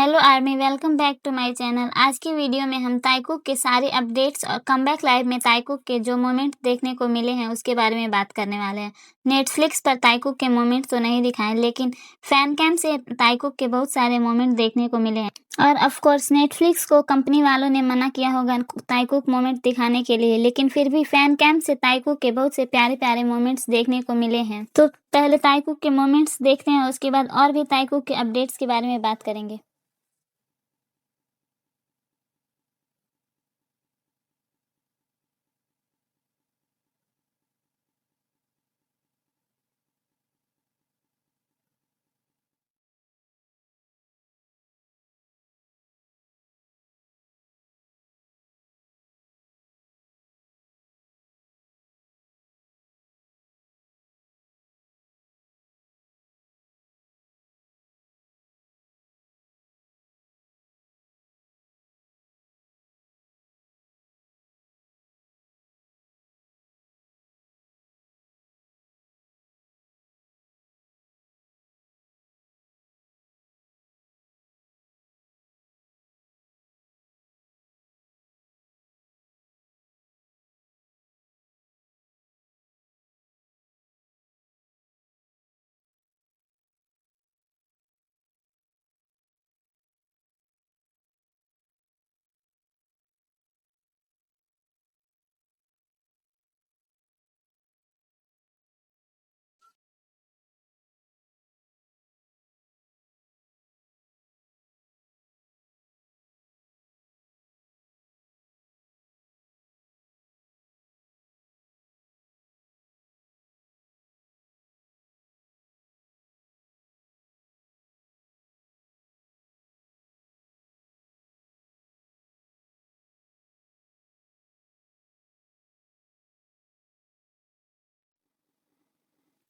Hello army, welcome back to my channel. आज की video में हम ताइकुक के सारे अपडेट्स और कमबैक लाइव में ताइकुक के जो मोमेंट देखने को मिले हैं उसके बारे में बात करने वाले हैं। नेटफ्लिक्स पर ताइकुक के मोमेंट तो नहीं दिखाए, लेकिन फैन कैम से ताइकुक के बहुत सारे मोमेंट देखने को मिले हैं। और ऑफ कोर्स नेटफ्लिक्स को कंपनी वालों ने मना किया होगा ताइकुक मोमेंट दिखाने के लिए, लेकिन फिर भी फैन कैम से ताइकुक के बहुत से प्यारे प्यारे मोमेंट्स देखने को मिले हैं। तो पहले ताइकुक के मोमेंट्स देखते हैं, उसके बाद और भी ताइकुक के अपडेट्स के बारे में बात करेंगे।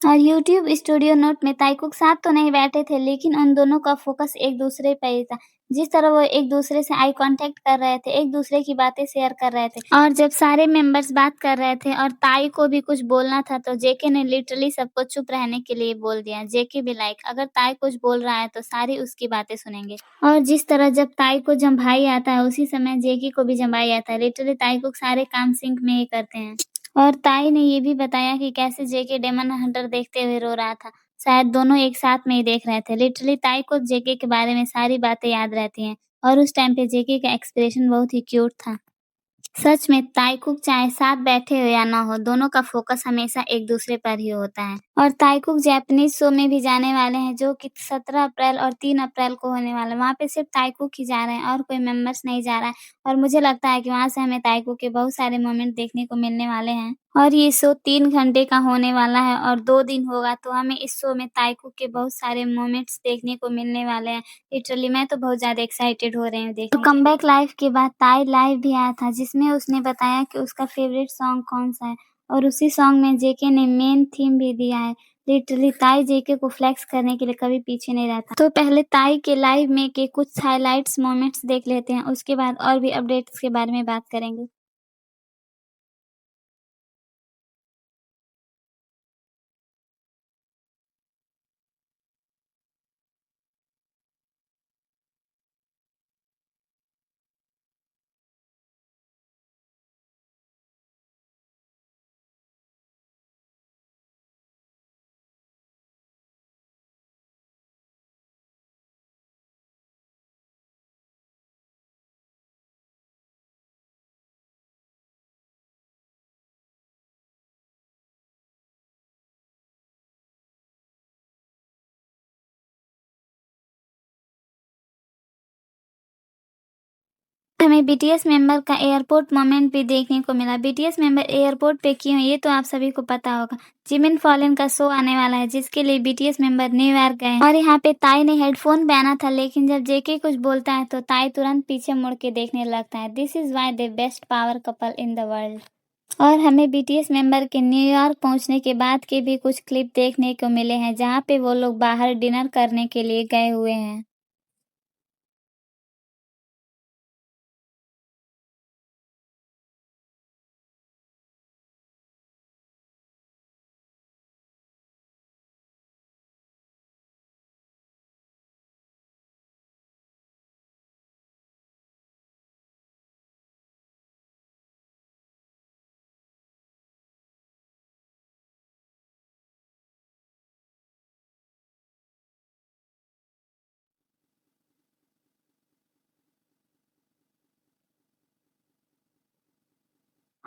और यूट्यूब स्टूडियो नोट में ताइकुक साथ तो नहीं बैठे थे, लेकिन उन दोनों का फोकस एक दूसरे पर ही था। जिस तरह वो एक दूसरे से आई कांटेक्ट कर रहे थे, एक दूसरे की बातें शेयर कर रहे थे, और जब सारे मेंबर्स बात कर रहे थे और ताई को भी कुछ बोलना था तो जेके ने लिटरली सबको चुप रहने के लिए बोल दिया। जेके भी लाइक, अगर ताई कुछ बोल रहा है तो सारी उसकी बातें सुनेंगे। और जिस तरह जब ताई को जम्भाई आता है, उसी समय जेके को भी जम्भाई आता है। लिटरली ताइकुक सारे काम सिंक में ही करते हैं। और ताई ने ये भी बताया कि कैसे जेके डेमन हंटर देखते हुए रो रहा था। शायद दोनों एक साथ में ही देख रहे थे। लिटरली ताई को जेके के बारे में सारी बातें याद रहती हैं, और उस टाइम पे जेके का एक्सप्रेशन बहुत ही क्यूट था। सच में ताइकुक चाहे साथ बैठे हो या ना हो, दोनों का फोकस हमेशा एक दूसरे पर ही होता है। और ताइकुक जापानीज शो में भी जाने वाले हैं, जो कि 17 अप्रैल और 3 अप्रैल को होने वाला है। वहाँ पे सिर्फ ताइकुक ही जा रहे हैं और कोई मेंबर्स नहीं जा रहा है। और मुझे लगता है कि वहाँ से हमें ताइकुक के बहुत सारे मोमेंट देखने को मिलने वाले हैं। और ये शो 3 घंटे का होने वाला है और 2 दिन होगा, तो हमें इस शो में ताइकुक के बहुत सारे मोमेंट्स देखने को मिलने वाले हैं। लिटरली मैं तो बहुत ज्यादा एक्साइटेड हो रही हूँ देखने के लिए। कमबैक लाइव के बाद ताई लाइव भी आया था, जिसमें उसने बताया कि उसका फेवरेट सॉन्ग कौन सा है, और उसी सॉन्ग में जेके ने मेन थीम भी दिया है। लिटरली ताई जेके को फ्लेक्स करने के लिए कभी पीछे नहीं रहता। तो पहले ताई के लाइव में के कुछ हाइलाइट्स मोमेंट्स देख लेते हैं, उसके बाद और भी अपडेट्स के बारे में बात करेंगे। हमें बीटीएस मेंबर का एयरपोर्ट मोमेंट भी देखने को मिला। बीटीएस मेंबर एयरपोर्ट पे क्यों, ये तो आप सभी को पता होगा। जिमिन फॉलन का शो आने वाला है, जिसके लिए बीटीएस मेंबर न्यूयॉर्क गए और यहाँ पे ताई ने हेडफोन पहना था, लेकिन जब जेके कुछ बोलता है तो ताई तुरंत पीछे मुड़ के देखने लगता है। This is why the best power couple in the world. और हमें बीटीएस मेंबर के न्यूयॉर्क पहुंचने के बाद के भी कुछ क्लिप देखने को मिले हैं, जहाँ पे वो लोग बाहर डिनर करने के लिए गए हुए हैं।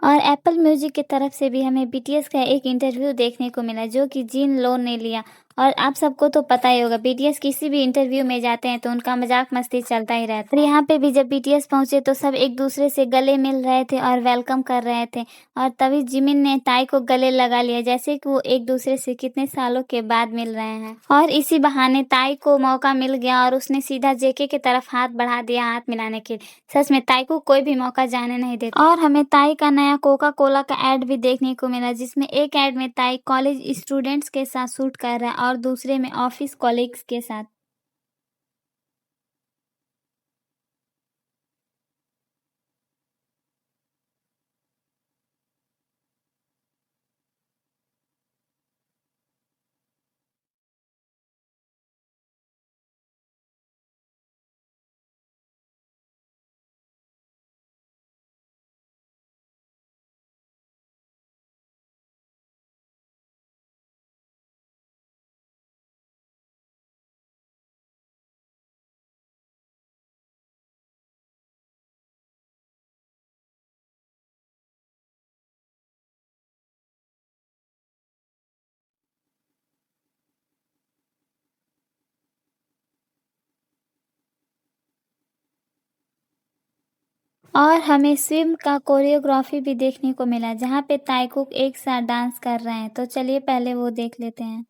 और एप्पल म्यूजिक की तरफ से भी हमें बीटीएस का एक इंटरव्यू देखने को मिला जो कि जिन लो ने लिया। और आप सबको तो पता ही होगा बीटीएस किसी भी इंटरव्यू में जाते हैं तो उनका मजाक मस्ती चलता ही रहता है। और यहाँ पे भी जब बीटीएस पहुंचे तो सब एक दूसरे से गले मिल रहे थे और वेलकम कर रहे थे। और तभी जिमिन ने ताई को गले लगा लिया जैसे कि वो एक दूसरे से कितने सालों के बाद मिल रहे हैं। और इसी बहाने ताई को मौका मिल गया और उसने सीधा जेके की तरफ हाथ बढ़ा दिया हाथ मिलाने के लिए। सच में ताई को कोई भी मौका जाने नहीं देता। और हमें ताई का नया कोका कोला का एड भी देखने को मिला जिसमें एक एड में ताई कॉलेज स्टूडेंट्स के साथ शूट कर रहा है और दूसरे में ऑफिस कॉलीग्स के साथ। और हमें स्विम का कोरियोग्राफी भी देखने को मिला जहाँ पे ताइकुक एक साथ डांस कर रहे हैं। तो चलिए पहले वो देख लेते हैं।